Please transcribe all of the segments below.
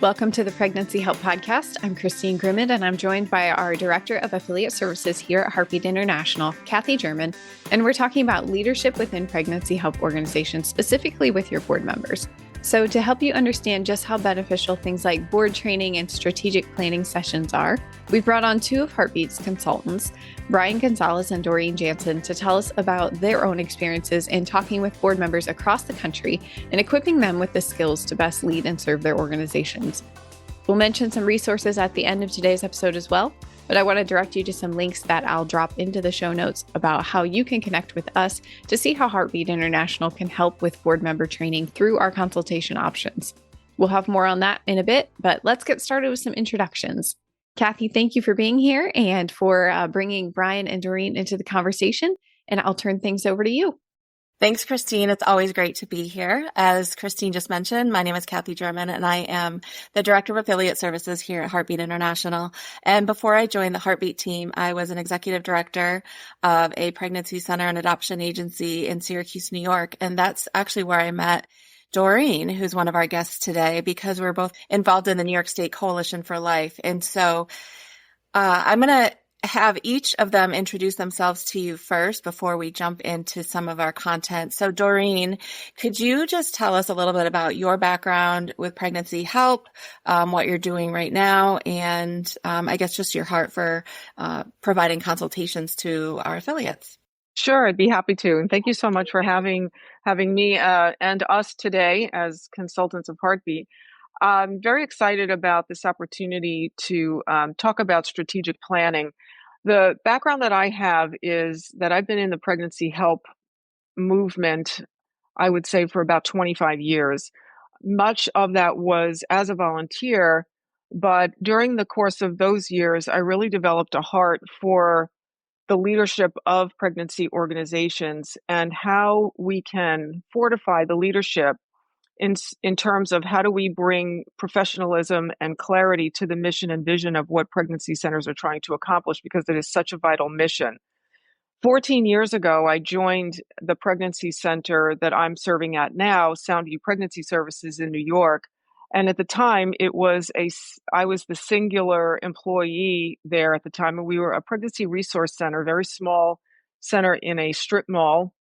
Welcome to the Pregnancy Help Podcast. I'm Christine Grimmett, and I'm joined by our Director of Affiliate Services here at Heartbeat International, Kathy Jerman, and we're talking about leadership within pregnancy help organizations, specifically with your board members. So to help you understand just how beneficial things like board training and strategic planning sessions are, we've brought on two of Heartbeat's consultants, Bryan Gonzalez and Doreen Jansson, to tell us about their own experiences in talking with board members across the country and equipping them with the skills to best lead and serve their organizations. We'll mention some resources at the end of today's episode as well, but I want to direct you to some links that I'll drop into the show notes about how you can connect with us to see how Heartbeat International can help with board member training through our consultation options. We'll have more on that in a bit, but let's get started with some introductions. Kathy, thank you for being here and for bringing Bryan and Doreen into the conversation, and I'll turn things over to you. Thanks, Christine. It's always great to be here. As Christine just mentioned, my name is Kathy Jerman, and I am the Director of Affiliate Services here at Heartbeat International. And before I joined the Heartbeat team, I was an Executive Director of a pregnancy center and adoption agency in Syracuse, New York. And that's actually where I met Doreen, who's one of our guests today, because we're both involved in the New York State Coalition for Life. And so I'm going to have each of them introduce themselves to you first before we jump into some of our content. So Doreen, could you just tell us a little bit about your background with pregnancy help, what you're doing right now, and I guess just your heart for providing consultations to our affiliates? Sure, I'd be happy to. And thank you so much for having me and us today as consultants of Heartbeat. I'm very excited about this opportunity to talk about strategic planning. The background that I have is that I've been in the pregnancy help movement, I would say, for about 25 years. Much of that was as a volunteer, but during the course of those years, I really developed a heart for the leadership of pregnancy organizations and how we can fortify the leadership in terms of how do we bring professionalism and clarity to the mission and vision of what pregnancy centers are trying to accomplish, because it is such a vital mission. 14 years ago, I joined the pregnancy center that I'm serving at now, Soundview Pregnancy Services in New York. And at the time, I was the singular employee there at the time. And we were a pregnancy resource center, very small center in a strip mall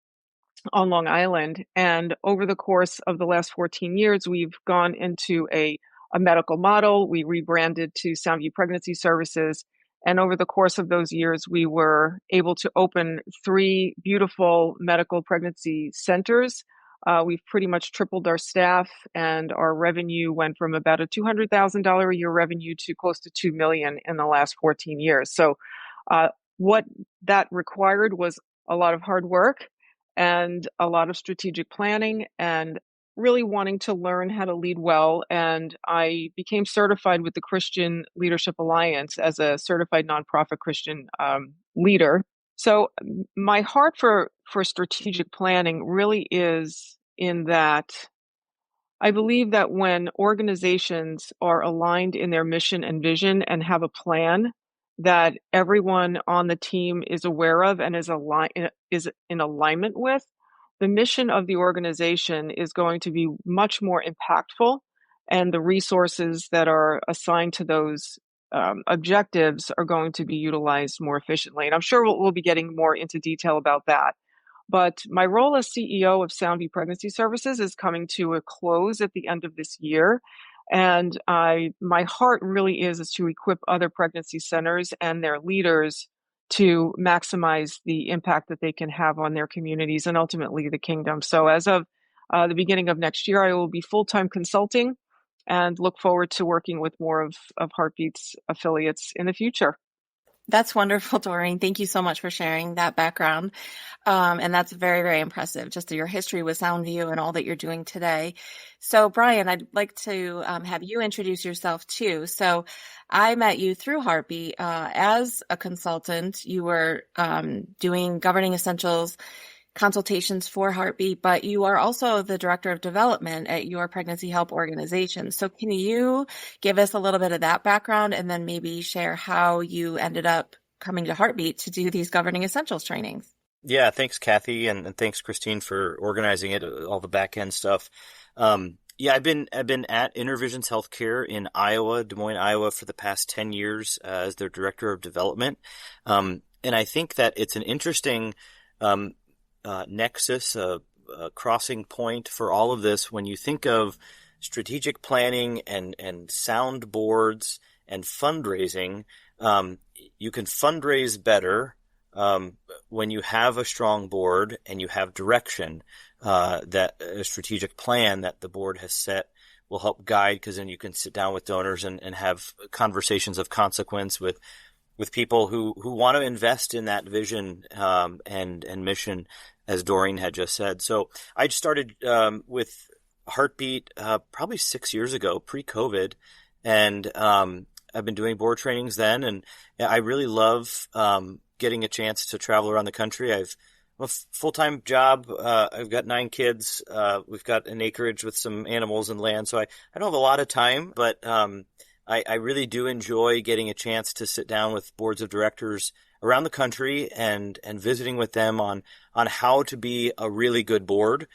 on Long Island. And over the course of the last 14 years, we've gone into a medical model. We rebranded to Soundview Pregnancy Services. And over the course of those years, we were able to open 3 beautiful medical pregnancy centers. We've pretty much tripled our staff, and our revenue went from about a $200,000 a year revenue to close to $2 million in the last 14 years. So what that required was a lot of hard work and a lot of strategic planning and really wanting to learn how to lead well. And I became certified with the Christian Leadership Alliance as a certified nonprofit Christian leader. So my heart for strategic planning really is in that I believe that when organizations are aligned in their mission and vision and have a plan that everyone on the team is aware of and is in alignment with, the mission of the organization is going to be much more impactful, and the resources that are assigned to those objectives are going to be utilized more efficiently. And I'm sure we'll be getting more into detail about that. But my role as CEO of Soundview Pregnancy Services is coming to a close at the end of this year. And my heart really is to equip other pregnancy centers and their leaders to maximize the impact that they can have on their communities and ultimately the kingdom. So as of the beginning of next year, I will be full-time consulting and look forward to working with more of Heartbeat's affiliates in the future. That's wonderful, Doreen. Thank you so much for sharing that background. And that's very, very impressive, just your history with Soundview and all that you're doing today. So, Bryan, I'd like to have you introduce yourself too. So I met you through Heartbeat as a consultant. You were doing governing essentials consultations for Heartbeat, but you are also the director of development at your pregnancy help organization. So can you give us a little bit of that background and then maybe share how you ended up coming to Heartbeat to do these governing essentials trainings? Yeah, thanks, Kathy, and thanks, Christine, for organizing it, all the back end stuff. Yeah, I've been at Intervisions Healthcare in Iowa, Des Moines, Iowa, for the past 10 years as their director of development. And I think that it's an interesting um, nexus, a crossing point for all of this when you think of strategic planning and sound boards and fundraising. Um, you can fundraise better when you have a strong board and you have direction. That a strategic plan that the board has set will help guide, because then you can sit down with donors and have conversations of consequence with people who want to invest in that vision and mission, as Doreen had just said. So I started with Heartbeat probably 6 years ago, pre-COVID, and I've been doing board trainings then, and I really love getting a chance to travel around the country. I've a full-time job. I've got 9 kids. We've got an acreage with some animals and land, so I don't have a lot of time, but I really do enjoy getting a chance to sit down with boards of directors around the country and visiting with them on how to be a really good board.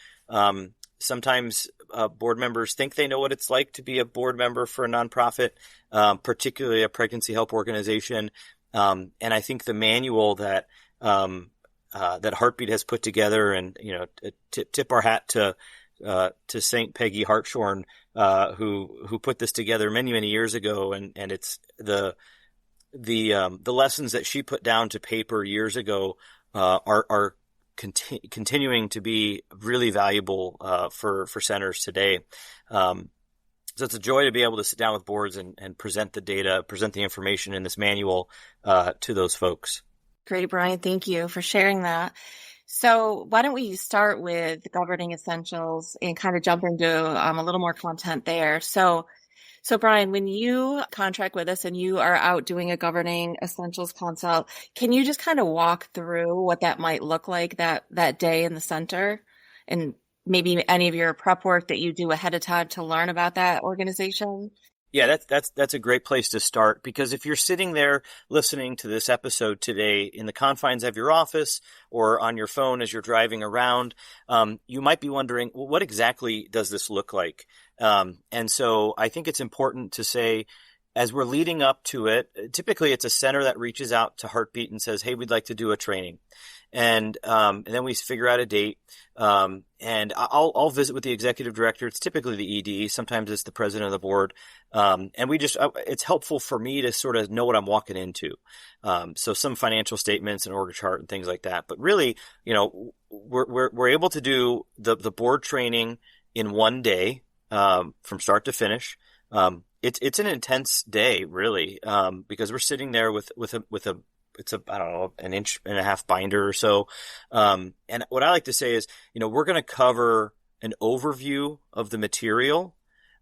Sometimes board members think they know what it's like to be a board member for a nonprofit, particularly a pregnancy help organization. And I think the manual that Heartbeat has put together, and tip our hat to Saint Peggy Hartshorn, who put this together many years ago, and it's the lessons that she put down to paper years ago are continuing to be really valuable for centers today. So it's a joy to be able to sit down with boards and present the data, present the information in this manual to those folks. Great, Bryan. Thank you for sharing that. So why don't we start with governing essentials and kind of jump into a little more content there. So Bryan, when you contract with us and you are out doing a governing essentials consult, can you just kind of walk through what that might look like that day in the center, and maybe any of your prep work that you do ahead of time to learn about that organization? Yeah, that's a great place to start, because if you're sitting there listening to this episode today in the confines of your office or on your phone as you're driving around, you might be wondering, well, what exactly does this look like? And so I think it's important to say, as we're leading up to it, typically it's a center that reaches out to Heartbeat and says, hey, we'd like to do a training. And then we figure out a date. And I'll visit with the executive director. It's typically the ED. Sometimes it's the president of the board. And it's helpful for me to sort of know what I'm walking into. So some financial statements and org chart and things like that. But really, we're able to do the board training in one day, from start to finish. It's an intense day, really, because we're sitting there with a it's I don't know, an 1.5 inch binder or so. And what I like to say is, we're going to cover an overview of the material.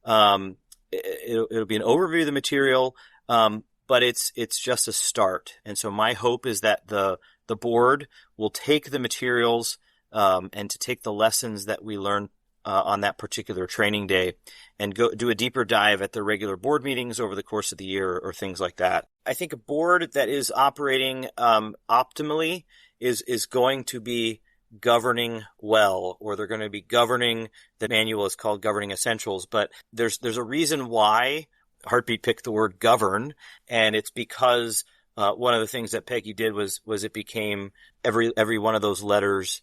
It'll be an overview of the material, but it's just a start. And so my hope is that the board will take the materials, and to take the lessons that we learn on that particular training day and go do a deeper dive at the regular board meetings over the course of the year, or things like that. I think a board that is operating optimally is going to be governing well, or they're going to be governing. The manual is called Governing Essentials, but there's a reason why Heartbeat picked the word govern, and it's because one of the things that Peggy did was it became every one of those letters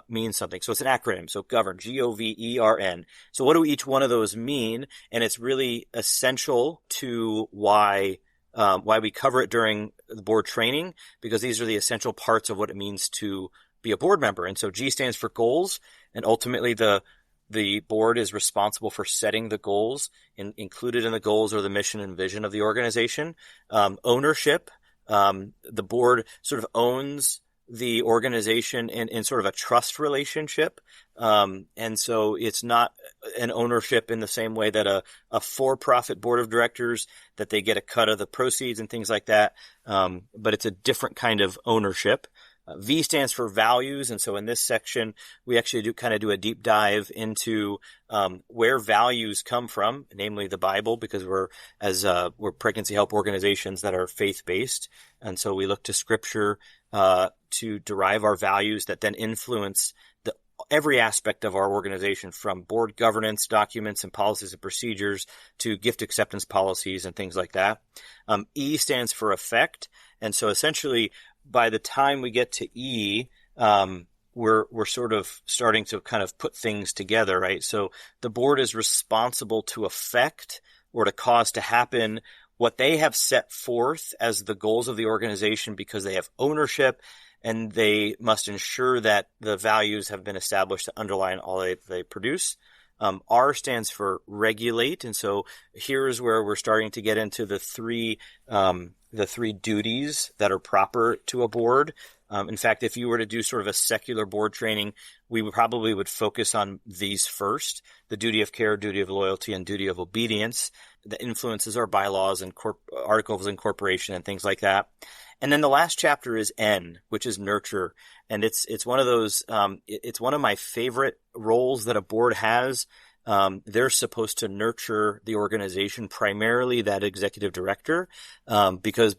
means something. So it's an acronym. So govern, GOVERN. So what do each one of those mean? And it's really essential to why we cover it during the board training, because these are the essential parts of what it means to be a board member. And so G stands for goals, and ultimately the board is responsible for setting the goals. Included in the goals are the mission and vision of the organization. Ownership. The board sort of owns the organization in sort of a trust relationship. And so it's not an ownership in the same way that a for-profit board of directors, that they get a cut of the proceeds and things like that. But it's a different kind of ownership. V stands for values. And so in this section, we actually do a deep dive into where values come from, namely the Bible, because we're pregnancy help organizations that are faith-based. And so we look to Scripture to derive our values that then influence every aspect of our organization, from board governance documents and policies and procedures to gift acceptance policies and things like that. E stands for effect. And so essentially, by the time we get to E, we're sort of starting to kind of put things together, right? So the board is responsible to affect or to cause to happen what they have set forth as the goals of the organization, because they have ownership and they must ensure that the values have been established to underline all they produce. R stands for regulate. And so here's where we're starting to get into the three duties that are proper to a board. In fact, if you were to do sort of a secular board training, we would focus on these first: the duty of care, duty of loyalty, and duty of obedience that influences our bylaws and articles of incorporation and things like that. And then the last chapter is N, which is nurture. And it's one of those, it's one of my favorite roles that a board has. They're supposed to nurture the organization, primarily that executive director, because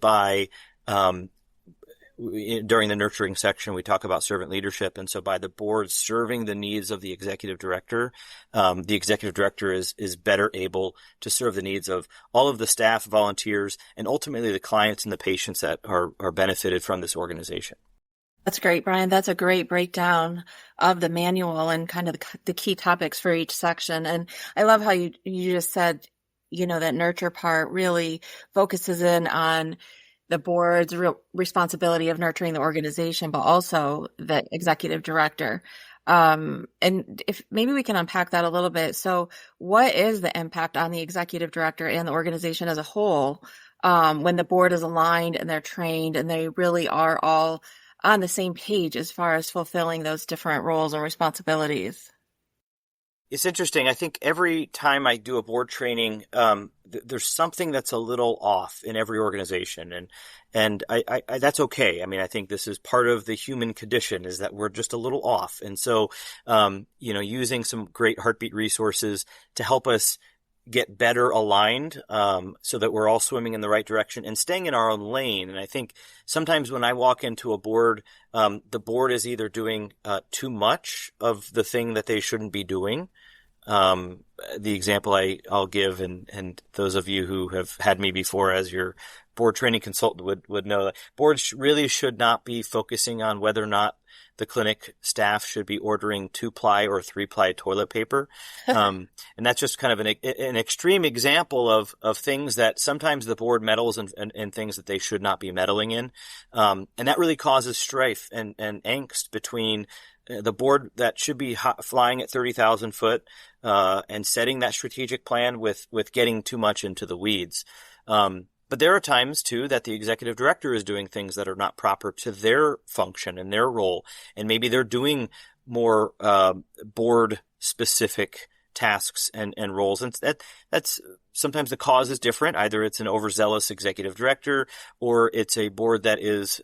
during the nurturing section, we talk about servant leadership. And so by the board serving the needs of the executive director is better able to serve the needs of all of the staff, volunteers, and ultimately the clients and the patients that are benefited from this organization. That's great, Bryan. That's a great breakdown of the manual and kind of the key topics for each section. And I love how you just said, that nurture part really focuses in on the board's real responsibility of nurturing the organization, but also the executive director. And if maybe we can unpack that a little bit. So what is the impact on the executive director and the organization as a whole, when the board is aligned and they're trained and they really are all on the same page as far as fulfilling those different roles and responsibilities? It's interesting. I think every time I do a board training, there's something that's a little off in every organization, and I that's okay. I mean, I think this is part of the human condition, is that we're just a little off. And so, using some great Heartbeat resources to help us get better aligned, so that we're all swimming in the right direction and staying in our own lane. And I think sometimes when I walk into a board, the board is either doing too much of the thing that they shouldn't be doing. The example I'll give, and those of you who have had me before as your board training consultant would know that boards really should not be focusing on whether or not the clinic staff should be ordering 2-ply or 3-ply toilet paper. And that's just kind of an extreme example of things that sometimes the board meddles in things that they should not be meddling in. And that really causes strife and angst between the board that should be flying at 30,000 foot, and setting that strategic plan with getting too much into the weeds. But there are times, too, that the executive director is doing things that are not proper to their function and their role. And maybe they're doing more board-specific tasks and roles. And that's sometimes the cause is different. Either it's an overzealous executive director, or it's a board that is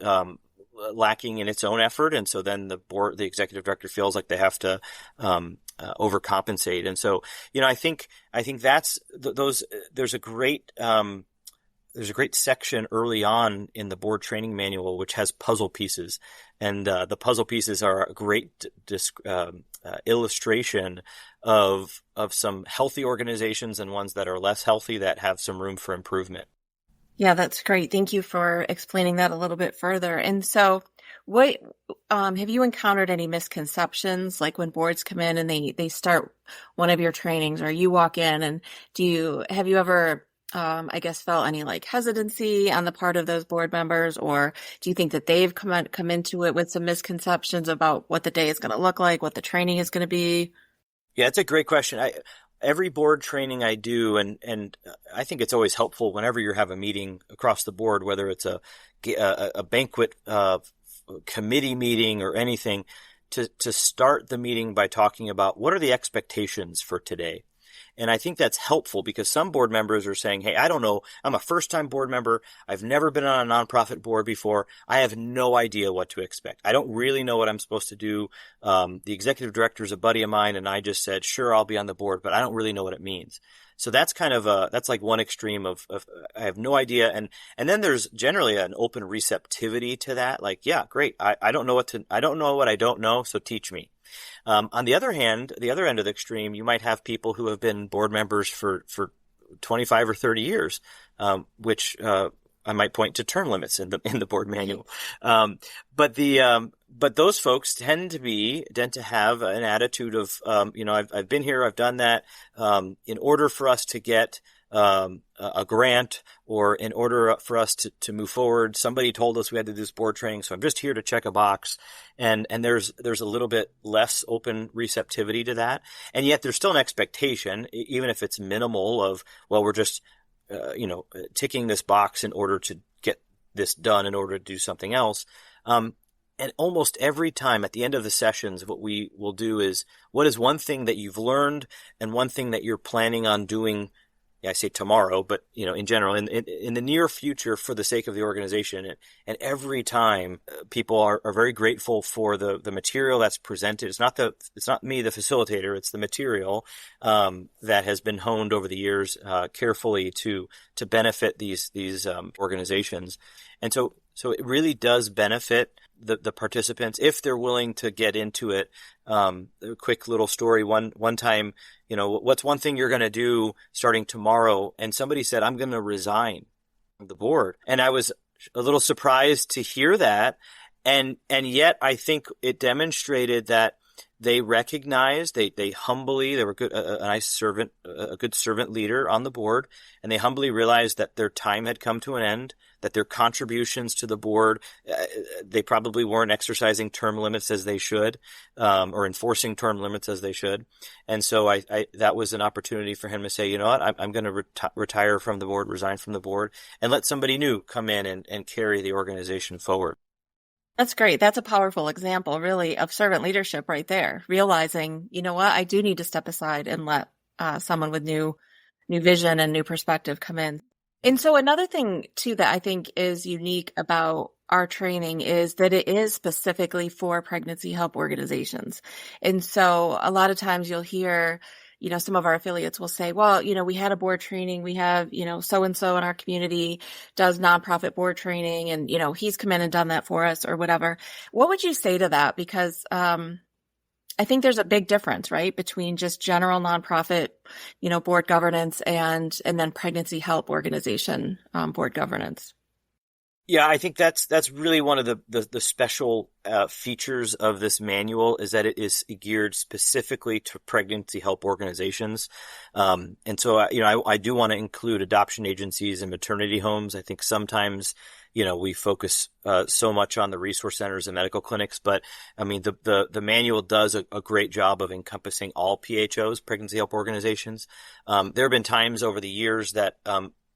lacking in its own effort. And so then the executive director feels like they have to overcompensate. And so, I think that's there's a great section early on in the board training manual which has puzzle pieces, and the puzzle pieces are a great illustration of some healthy organizations and ones that are less healthy that have some room for improvement. Yeah, that's great. Thank you for explaining that a little bit further. And so what have you encountered any misconceptions, like when boards come in and they start one of your trainings, or you walk in, and have you ever felt any like hesitancy on the part of those board members, or do you think that they've come into it with some misconceptions about what the day is going to look like, what the training is going to be? Yeah, it's a great question. Every board training I do, and I think it's always helpful whenever you have a meeting across the board, whether it's a banquet committee meeting or anything, to start the meeting by talking about what are the expectations for today. And I think that's helpful because some board members are saying, hey, I don't know, I'm a first-time board member. I've never been on a nonprofit board before. I have no idea what to expect. I don't really know what I'm supposed to do. The executive director is a buddy of mine, and I just said, sure, I'll be on the board, but I don't really know what it means. So that's kind of that's like one extreme of I have no idea. And then there's generally an open receptivity to that. Like, yeah, great. I don't know what I don't know, so teach me. On the other hand, the other end of the extreme, you might have people who have been board members for 25 or 30 years, which I might point to term limits in the board manual. But those folks tend to have an attitude of, I've been here, I've done that. In order for us to get a grant, or in order for us to move forward, somebody told us we had to do this board training, so I'm just here to check a box. And there's a little bit less open receptivity to that. And yet there's still an expectation, even if it's minimal, of, well, we're just, ticking this box in order to get this done, in order to do something else. And almost every time at the end of the sessions, what we will do is, what is one thing that you've learned and one thing that you're planning on doing? I say tomorrow, but in general, in the near future, for the sake of the organization. And every time people are very grateful for the material that's presented. It's not me, the facilitator. It's the material that has been honed over the years carefully to benefit these organizations. And so it really does benefit the participants if they're willing to get into it. A quick little story. One time, what's one thing you're going to do starting tomorrow? And somebody said, I'm going to resign from the board. And I was a little surprised to hear that. And yet I think it demonstrated that they recognized, they humbly, they were good, a nice servant, a good servant leader on the board, and they humbly realized that their time had come to an end, that their contributions to the board, they probably weren't exercising term limits as they should, or enforcing term limits as they should. And so I that was an opportunity for him to say, you know what, I'm going to retire from the board, resign from the board, and let somebody new come in and carry the organization forward. That's great. That's a powerful example, really, of servant leadership right there. Realizing, you know what, I do need to step aside and let someone with new vision and new perspective come in. And so another thing, too, that I think is unique about our training is that it is specifically for pregnancy help organizations. And so a lot of times you'll hear, some of our affiliates will say, well, we had a board training. We have, so-and-so in our community does nonprofit board training, and, he's come in and done that for us or whatever. What would you say to that? Because I think there's a big difference, right, between just general nonprofit, board governance and then pregnancy help organization board governance. Yeah, I think that's really one of the special features of this manual, is that it is geared specifically to pregnancy help organizations. And so, I do want to include adoption agencies and maternity homes. I think sometimes, we focus so much on the resource centers and medical clinics, but I mean, the manual does a great job of encompassing all PHOs, pregnancy help organizations. There have been times over the years that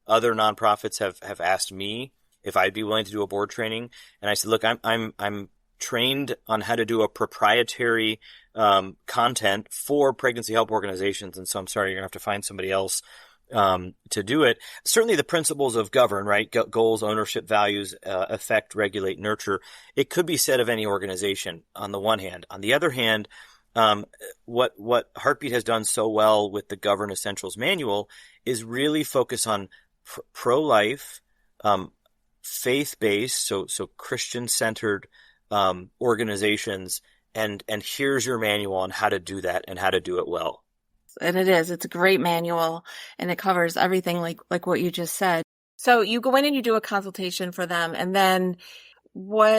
other nonprofits have asked me if I'd be willing to do a board training. And I said, look, I'm trained on how to do a proprietary content for pregnancy help organizations. And so I'm sorry, you're going to have to find somebody else to do it. Certainly the principles of govern, right? Goals, ownership, values, affect, regulate, nurture. It could be said of any organization on the one hand. On the other hand, what Heartbeat has done so well with the Govern Essentials manual is really focus on pro-life, faith-based, so Christian-centered organizations, and here's your manual on how to do that and how to do it well. And it's a great manual, and it covers everything like what you just said. So you go in and you do a consultation for them, and then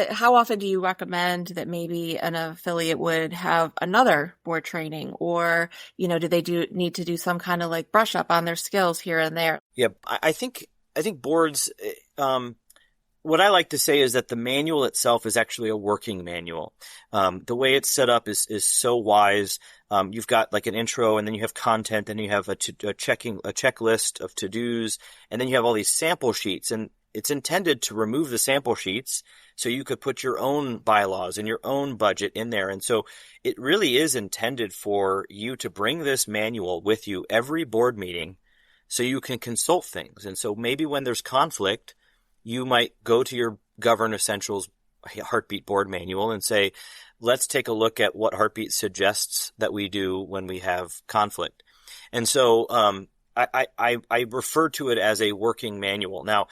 how often do you recommend that maybe an affiliate would have another board training, or, do they need to do some kind of like brush up on their skills here and there? Yeah, I think boards, what I like to say is that the manual itself is actually a working manual. The way it's set up is so wise. You've got like an intro, and then you have content, and you have a checklist of to-dos, and then you have all these sample sheets, and it's intended to remove the sample sheets so you could put your own bylaws and your own budget in there. And so it really is intended for you to bring this manual with you every board meeting so you can consult things. And so maybe when there's conflict, you might go to your Govern Essentials Heartbeat board manual and say, let's take a look at what Heartbeat suggests that we do when we have conflict. And so I refer to it as a working manual. Now,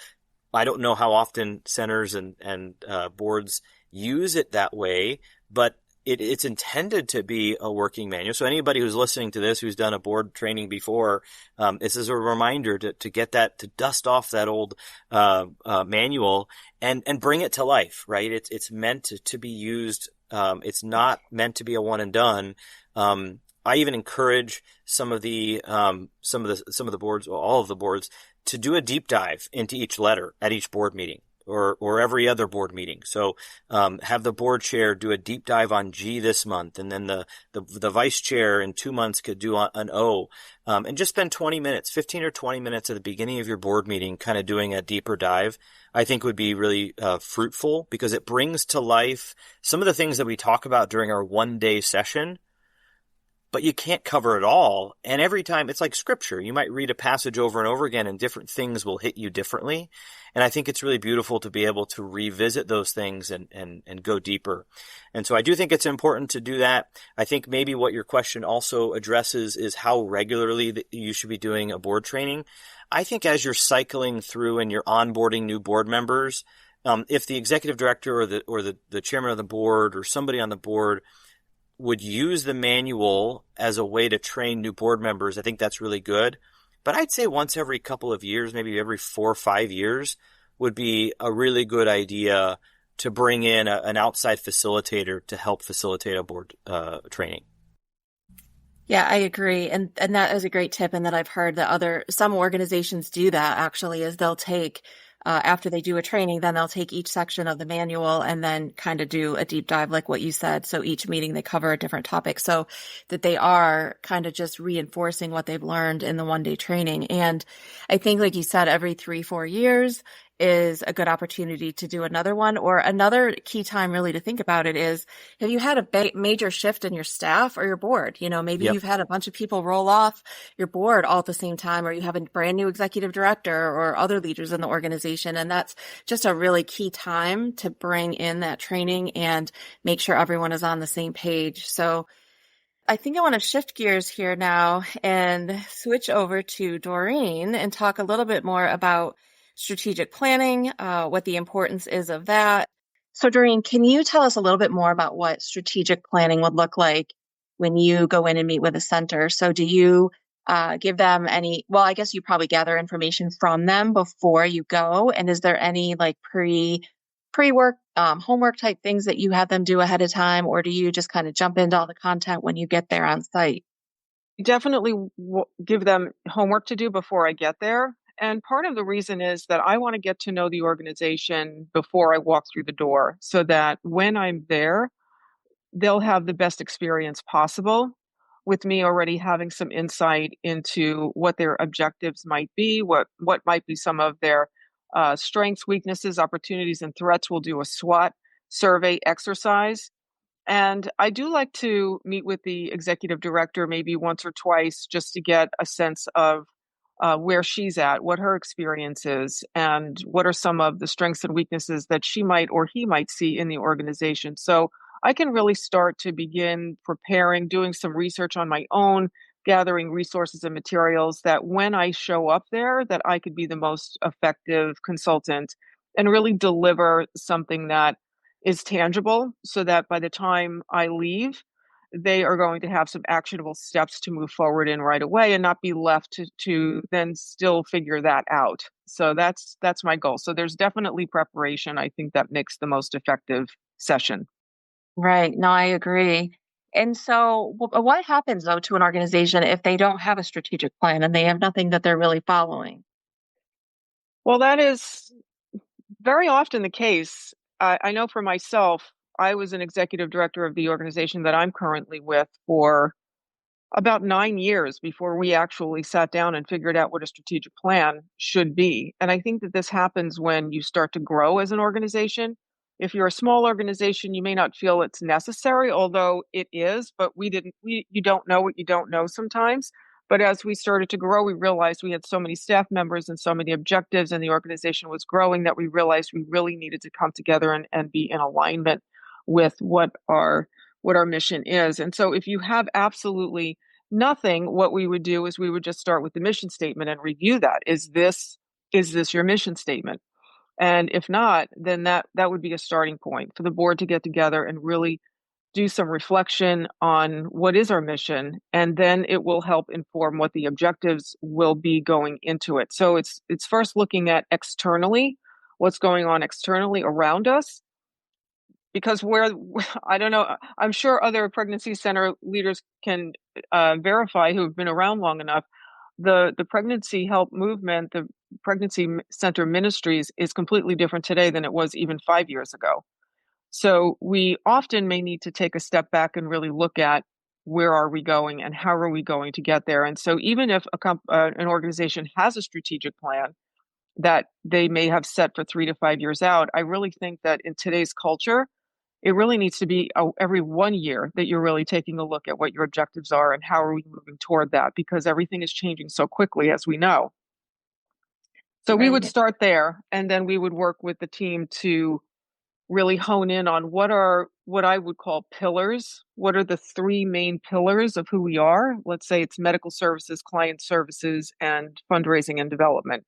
I don't know how often centers and boards use it that way, but it's intended to be a working manual. So anybody who's listening to this, who's done a board training before, this is a reminder to get that, to dust off that old manual and bring it to life, right? It's meant to be used. It's not meant to be a one and done. I even encourage some of the boards, or all of the boards, to do a deep dive into each letter at each board meeting, or every other board meeting. So have the board chair do a deep dive on G this month, and then the vice chair in 2 months could do an O, and just spend 20 minutes, 15 or 20 minutes at the beginning of your board meeting kind of doing a deeper dive. I think would be really fruitful, because it brings to life some of the things that we talk about during our one-day session, but you can't cover it all. And every time, it's like scripture. You might read a passage over and over again, and different things will hit you differently. And I think it's really beautiful to be able to revisit those things and go deeper. And so I do think it's important to do that. I think maybe what your question also addresses is how regularly you should be doing a board training. I think as you're cycling through and you're onboarding new board members, if the executive director or the chairman of the board or somebody on the board would use the manual as a way to train new board members, I think that's really good. But I'd say once every couple of years, maybe every 4 or 5 years, would be a really good idea to bring in an outside facilitator to help facilitate a board training. Yeah, I agree. And that is a great tip. And that I've heard that some organizations do that actually, is they'll take, after they do a training, then they'll take each section of the manual and then kind of do a deep dive, like what you said. So each meeting they cover a different topic, so that they are kind of just reinforcing what they've learned in the one-day training. And I think, like you said, every 3-4 years is a good opportunity to do another one. Or another key time really to think about it is, have you had a major shift in your staff or your board? Maybe Yep. You've had a bunch of people roll off your board all at the same time, or you have a brand new executive director or other leaders in the organization. And that's just a really key time to bring in that training and make sure everyone is on the same page. So I think I want to shift gears here now and switch over to Doreen and talk a little bit more about strategic planning, what the importance is of that. So Doreen, can you tell us a little bit more about what strategic planning would look like when you go in and meet with a center? So do you give them I guess you probably gather information from them before you go. And is there any like pre-work, homework type things that you have them do ahead of time? Or do you just kind of jump into all the content when you get there on site? Definitely give them homework to do before I get there. And part of the reason is that I want to get to know the organization before I walk through the door, so that when I'm there, they'll have the best experience possible, with me already having some insight into what their objectives might be, what might be some of their strengths, weaknesses, opportunities, and threats. We'll do a SWOT survey exercise. And I do like to meet with the executive director maybe once or twice, just to get a sense of where she's at, what her experience is, and what are some of the strengths and weaknesses that she might or he might see in the organization. So I can really start to begin preparing, doing some research on my own, gathering resources and materials, that when I show up there, that I could be the most effective consultant and really deliver something that is tangible, so that by the time I leave, they are going to have some actionable steps to move forward in right away, and not be left to then still figure that out. So that's my goal. So there's definitely preparation. I think that makes the most effective session. Right. No, I agree. And so what happens though to an organization if they don't have a strategic plan and they have nothing that they're really following? Well, that is very often the case. I know for myself, I was an executive director of the organization that I'm currently with for about 9 years before we actually sat down and figured out what a strategic plan should be. And I think that this happens when you start to grow as an organization. If you're a small organization, you may not feel it's necessary, although it is, but you don't know what you don't know sometimes. But as we started to grow, we realized we had so many staff members and so many objectives, and the organization was growing, that we realized we really needed to come together and be in alignment with what our mission is. And so if you have absolutely nothing, what we would do is we would just start with the mission statement and review that. Is this your mission statement? And if not, then that would be a starting point for the board to get together and really do some reflection on what is our mission, and then it will help inform what the objectives will be going into it. So it's first looking at externally, what's going on externally around us, because I don't know, I'm sure other pregnancy center leaders can verify who've been around long enough. The pregnancy help movement, the pregnancy center ministries is completely different today than it was even 5 years ago. So we often may need to take a step back and really look at where are we going and how are we going to get there. And so even if an organization has a strategic plan that they may have set for 3 to 5 years out, I really think that in today's culture, it really needs to be every 1 year that you're really taking a look at what your objectives are and how are we moving toward that, because everything is changing so quickly, as we know. So we would start there, and then we would work with the team to really hone in on what I would call pillars. What are the three main pillars of who we are? Let's say it's medical services, client services, and fundraising and development.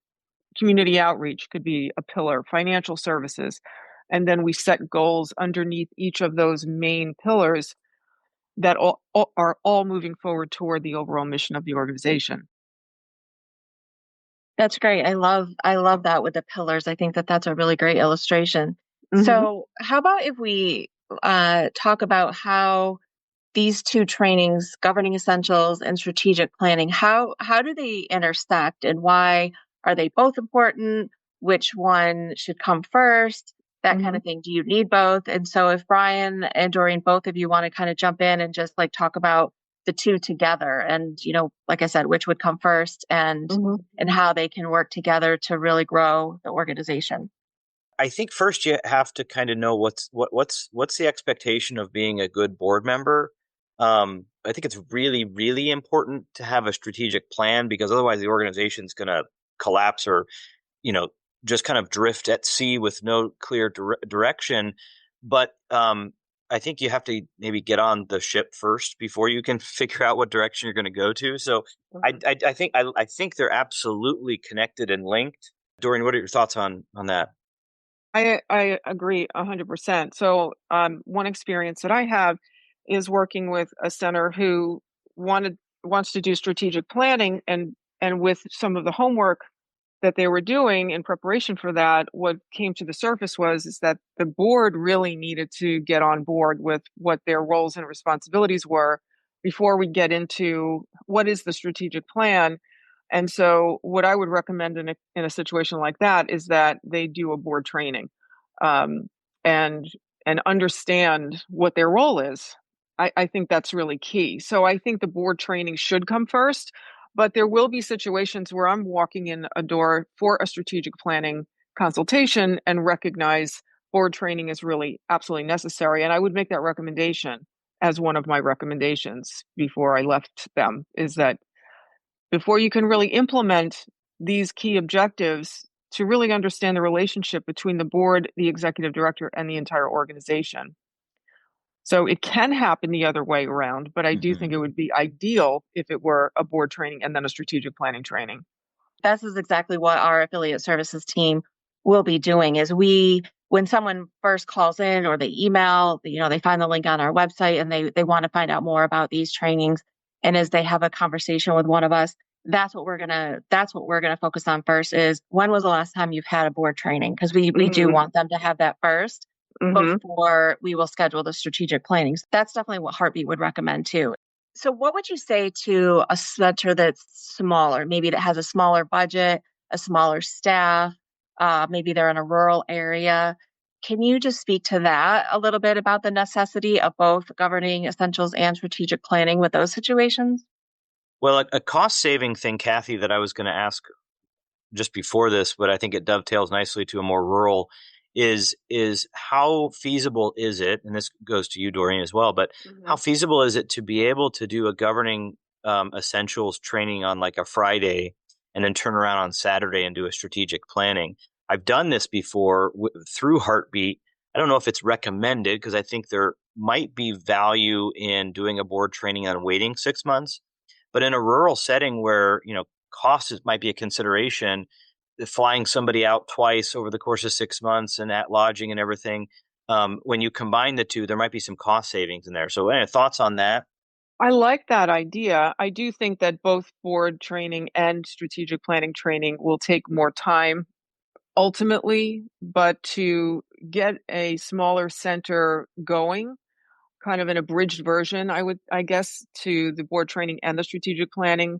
Community outreach could be a pillar, financial services. And then we set goals underneath each of those main pillars that are all moving forward toward the overall mission of the organization. That's great. I love that with the pillars. I think that that's a really great illustration. Mm-hmm. So how about if we talk about how these two trainings, governing essentials and strategic planning, how do they intersect, and why are they both important? Which one should come first? That kind of thing. Do you need both? And so if Bryan and Doreen, both of you want to kind of jump in and just like talk about the two together, and, you know, like I said, which would come first, and how they can work together to really grow the organization. I think first you have to kind of know what's the expectation of being a good board member. I think it's really, really important to have a strategic plan, because otherwise the organization's going to collapse, or, you know, just kind of drift at sea with no clear direction. But I think you have to maybe get on the ship first before you can figure out what direction you're going to go to. So I think they're absolutely connected and linked. Doreen, what are your thoughts on that? I agree 100%. So one experience that I have is working with a center who wants to do strategic planning, and with some of the homework that they were doing in preparation for that, what came to the surface is that the board really needed to get on board with what their roles and responsibilities were before we get into what is the strategic plan. And so what I would recommend in a situation like that is that they do a board training, um, and understand what their role is. I think that's really key. So I think the board training should come first, but there will be situations where I'm walking in a door for a strategic planning consultation and recognize board training is really absolutely necessary. And I would make that recommendation as one of my recommendations before I left them, is that before you can really implement these key objectives, to really understand the relationship between the board, the executive director, and the entire organization. So it can happen the other way around, but I do think it would be ideal if it were a board training and then a strategic planning training. This is exactly what our affiliate services team will be doing. Is when someone first calls in or they email, they find the link on our website and they want to find out more about these trainings. And as they have a conversation with one of us, that's what we're gonna focus on first, is when was the last time you've had a board training? Because we do want them to have that first before we will schedule the strategic planning. So that's definitely what Heartbeat would recommend too. So what would you say to a center that's smaller, maybe that has a smaller budget, a smaller staff, maybe they're in a rural area? Can you just speak to that a little bit, about the necessity of both governing essentials and strategic planning with those situations? Well, a cost-saving thing, Kathy, that I was going to ask just before this, but I think it dovetails nicely to a more rural, is how feasible is it, and this goes to you, Doreen, as well, but how feasible is it to be able to do a governing essentials training on like a Friday and then turn around on Saturday and do a strategic planning? I've done this before through Heartbeat. I don't know if it's recommended, because I think there might be value in doing a board training and waiting 6 months. But in a rural setting where, cost might be a consideration, flying somebody out twice over the course of 6 months and at lodging and everything, when you combine the two, there might be some cost savings in there. So any thoughts on that? I like that idea. I do think that both board training and strategic planning training will take more time ultimately, but to get a smaller center going, kind of an abridged version, I guess, to the board training and the strategic planning,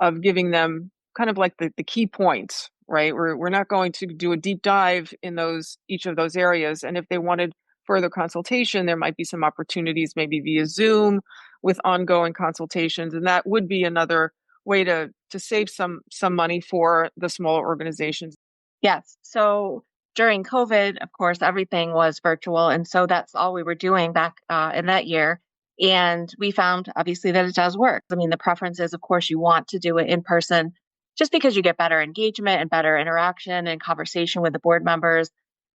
of giving them kind of like the key points, right? We're not going to do a deep dive in each of those areas. And if they wanted further consultation, there might be some opportunities, maybe via Zoom with ongoing consultations. And that would be another way to save some money for the smaller organizations. Yes. So during COVID, of course, everything was virtual. And so that's all we were doing back in that year. And we found obviously that it does work. I mean, the preference is, of course, you want to do it in person just because you get better engagement and better interaction and conversation with the board members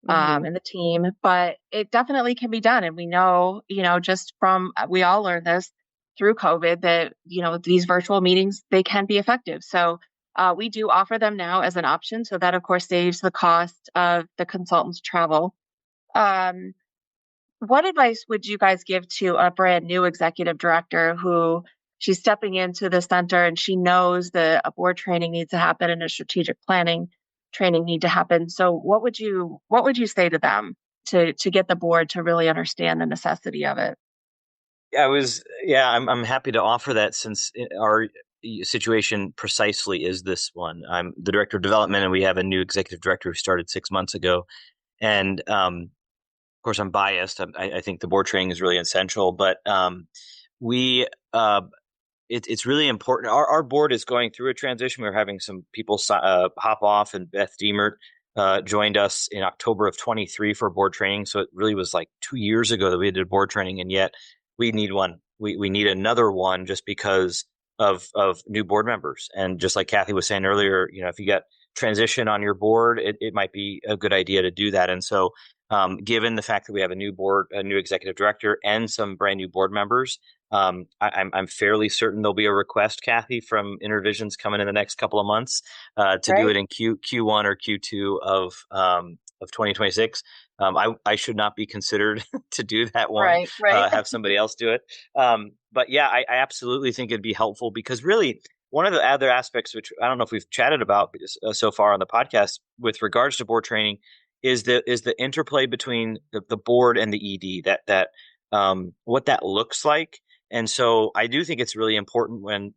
and the team. But it definitely can be done. And we know, just from, we all learned this through COVID that, these virtual meetings, they can be effective. So we do offer them now as an option. So that, of course, saves the cost of the consultant's travel. What advice would you guys give to a brand new executive director who she's stepping into the center and she knows that a board training needs to happen and a strategic planning training need to happen? So what would you say to them to get the board to really understand the necessity of it? I'm happy to offer that, since our situation precisely is this one. I'm the director of development, and we have a new executive director who started 6 months ago. And of course, I'm biased. I think the board training is really essential, but it's really important. Our board is going through a transition. We're having some people hop off, and Beth Diemert joined us in October of 23 for board training. So it really was like 2 years ago that we did board training, and yet we need one. We need another one just because of new board members. And just like Kathy was saying earlier, if you got transition on your board, it might be a good idea to do that. And so given the fact that we have a new executive director and some brand new board members, I'm fairly certain there'll be a request, Kathy, from Intervisions coming in the next couple of months to do it in Q1 or Q2 of 2026. I should not be considered to do that one. Right. Have somebody else do it. But yeah, I absolutely think it'd be helpful, because really one of the other aspects, which I don't know if we've chatted about so far on the podcast with regards to board training, is the interplay between the board and the ED, that what that looks like. And so I do think it's really important when,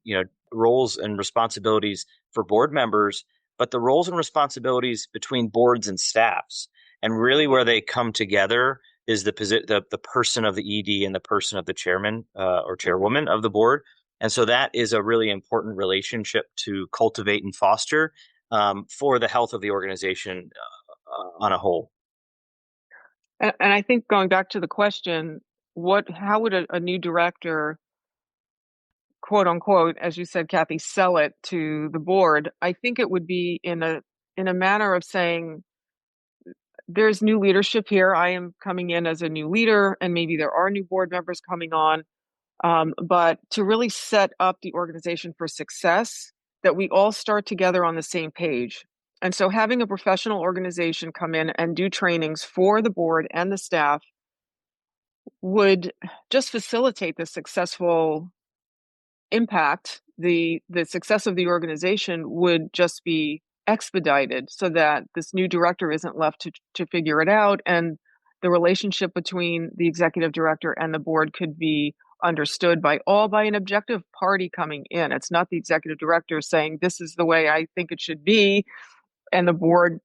roles and responsibilities for board members, but the roles and responsibilities between boards and staffs, and really where they come together is the person of the ED and the person of the chairman or chairwoman of the board. And so that is a really important relationship to cultivate and foster for the health of the organization on a whole. And I think, going back to the question, how would a new director, quote unquote, as you said, Kathy, sell it to the board? I think it would be in a manner of saying, there's new leadership here. I am coming in as a new leader, and maybe there are new board members coming on. But to really set up the organization for success, that we all start together on the same page. And so having a professional organization come in and do trainings for the board and the staff would just facilitate the successful impact. The success of the organization would just be expedited, so that this new director isn't left to figure it out, and the relationship between the executive director and the board could be understood by an objective party coming in. It's not the executive director saying, this is the way I think it should be, and the board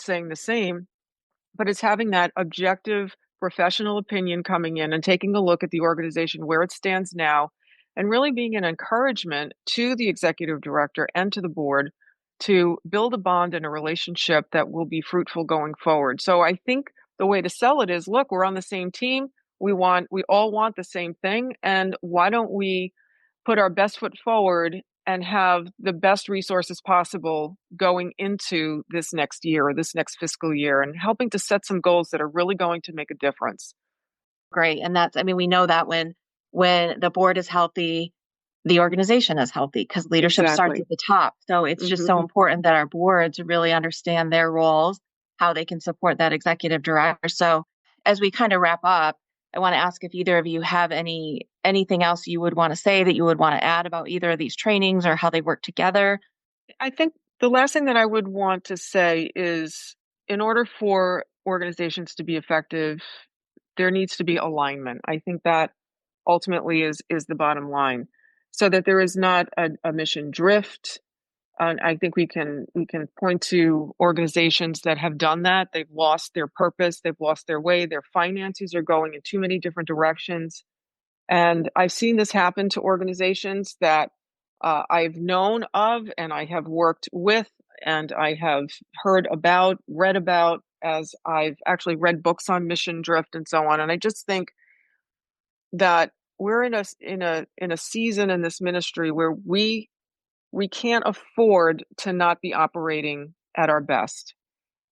saying the same, but it's having that objective professional opinion coming in and taking a look at the organization where it stands now, and really being an encouragement to the executive director and to the board to build a bond and a relationship that will be fruitful going forward. So I think the way to sell it is, look, we're on the same team. We all want the same thing. And why don't we put our best foot forward and have the best resources possible going into this next year or this next fiscal year, and helping to set some goals that are really going to make a difference. Great. And we know that when the board is healthy, the organization is healthy, because leadership starts at the top. So it's just so important that our boards really understand their roles, how they can support that executive director. So as we kind of wrap up, I want to ask if either of you have anything else you would want to say that you would want to add about either of these trainings or how they work together. I think the last thing that I would want to say is, in order for organizations to be effective, there needs to be alignment. I think that ultimately is the bottom line, so that there is not a mission drift. And I think we can point to organizations that have done that. They've lost their purpose, they've lost their way, their finances are going in too many different directions. And I've seen this happen to organizations that I've known of and I have worked with and I have heard about, read about, as I've actually read books on mission drift and so on. And I just think that we're in a season in this ministry where we can't afford to not be operating at our best.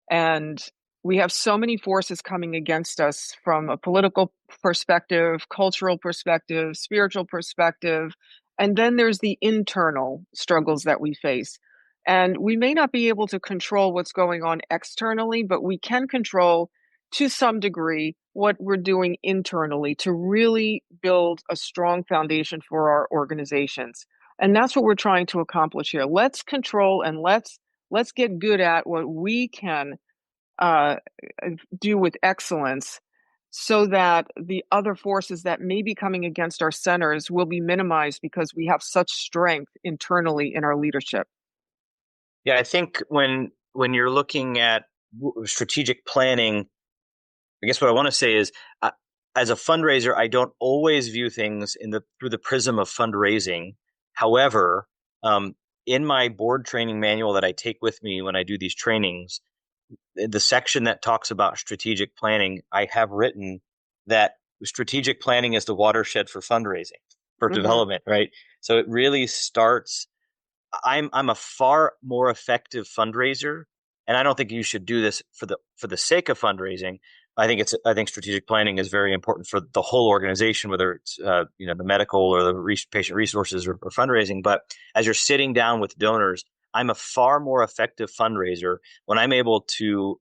And we have so many forces coming against us from a political perspective, cultural perspective, spiritual perspective. And then there's the internal struggles that we face. And we may not be able to control what's going on externally, but we can control to some degree what we're doing internally to really build a strong foundation for our organizations. And that's what we're trying to accomplish here. Let's control and let's get good at what we can do with excellence, so that the other forces that may be coming against our centers will be minimized because we have such strength internally in our leadership. Yeah, I think when you're looking at strategic planning, I guess what I want to say is, as a fundraiser, I don't always view things through the prism of fundraising. However, in my board training manual that I take with me when I do these trainings, the section that talks about strategic planning, I have written that strategic planning is the watershed for fundraising, for development, right? So it really starts. I'm a far more effective fundraiser, and I don't think you should do this for the sake of fundraising. I think strategic planning is very important for the whole organization, whether it's the medical or the patient resources or fundraising. But as you're sitting down with donors, I'm a far more effective fundraiser when I'm able to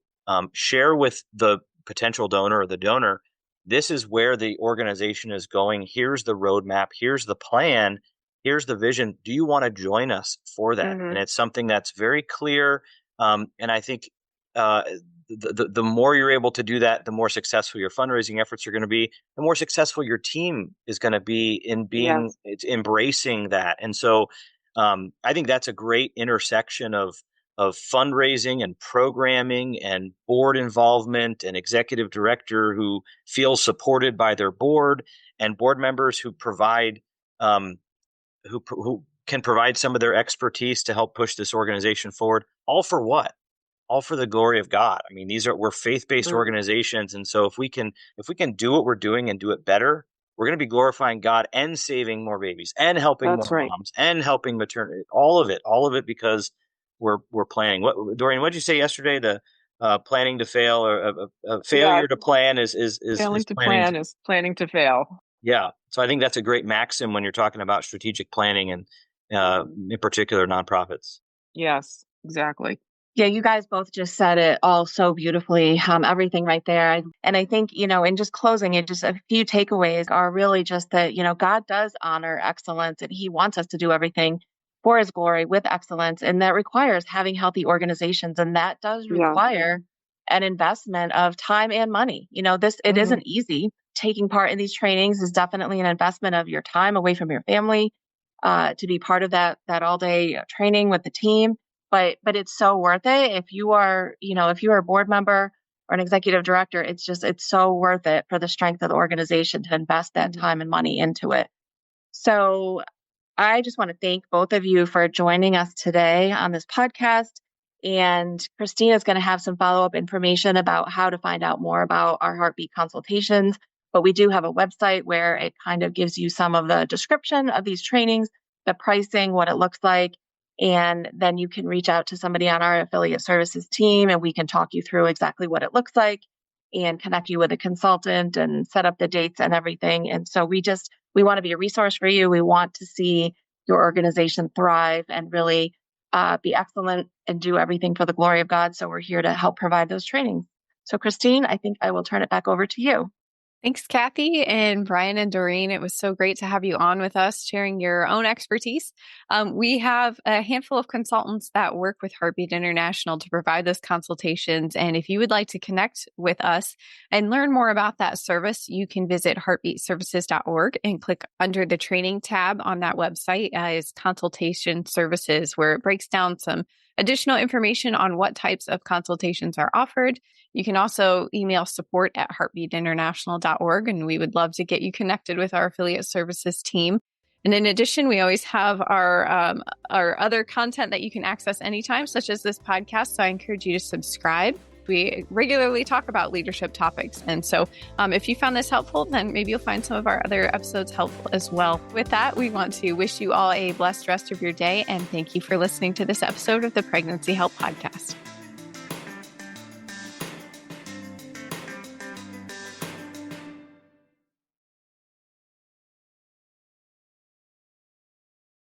share with the potential donor or the donor, this is where the organization is going. Here's the roadmap. Here's the plan. Here's the vision. Do you want to join us for that? And it's something that's very clear. And I think the more you're able to do that, the more successful your fundraising efforts are going to be, the more successful your team is going to be in being embracing that. And so I think that's a great intersection of fundraising and programming and board involvement and executive director who feels supported by their board and board members who provide who can provide some of their expertise to help push this organization forward. All for what? All for the glory of God. I mean, we're faith-based organizations. And so if we can do what we're doing and do it better, we're going to be glorifying God and saving more babies and helping more moms and helping maternity, all of it because we're planning. Doreen, what did you say yesterday? The planning to fail, or failure to plan is failing to plan is planning to fail. Yeah. So I think that's a great maxim when you're talking about strategic planning and in particular nonprofits. Yes, exactly. Yeah, you guys both just said it all so beautifully, everything right there. And I think, in just closing it, just a few takeaways are really just that, God does honor excellence and he wants us to do everything for his glory with excellence. And that requires having healthy organizations. And that does require an investment of time and money. It isn't easy. Taking part in these trainings is definitely an investment of your time away from your family, to be part of that all day training with the team. But it's so worth it. If you are a board member or an executive director, it's so worth it for the strength of the organization to invest that time and money into it. So I just want to thank both of you for joining us today on this podcast. And Christina is going to have some follow-up information about how to find out more about our Heartbeat consultations. But we do have a website where it kind of gives you some of the description of these trainings, the pricing, what it looks like. And then you can reach out to somebody on our affiliate services team and we can talk you through exactly what it looks like and connect you with a consultant and set up the dates and everything. And so we want to be a resource for you. We want to see your organization thrive and really be excellent and do everything for the glory of God. So we're here to help provide those trainings. So Christine, I think I will turn it back over to you. Thanks, Kathy and Bryan and Doreen. It was so great to have you on with us, sharing your own expertise. We have a handful of consultants that work with Heartbeat International to provide those consultations. And if you would like to connect with us and learn more about that service, you can visit heartbeatservices.org and click under the training tab on that website is consultation services, where it breaks down some additional information on what types of consultations are offered. You can also email support@heartbeatinternational.org, and we would love to get you connected with our affiliate services team. And in addition, we always have our other content that you can access anytime, such as this podcast. So I encourage you to subscribe. We regularly talk about leadership topics. And so if you found this helpful, then maybe you'll find some of our other episodes helpful as well. With that, we want to wish you all a blessed rest of your day. And thank you for listening to this episode of the Pregnancy Help Podcast.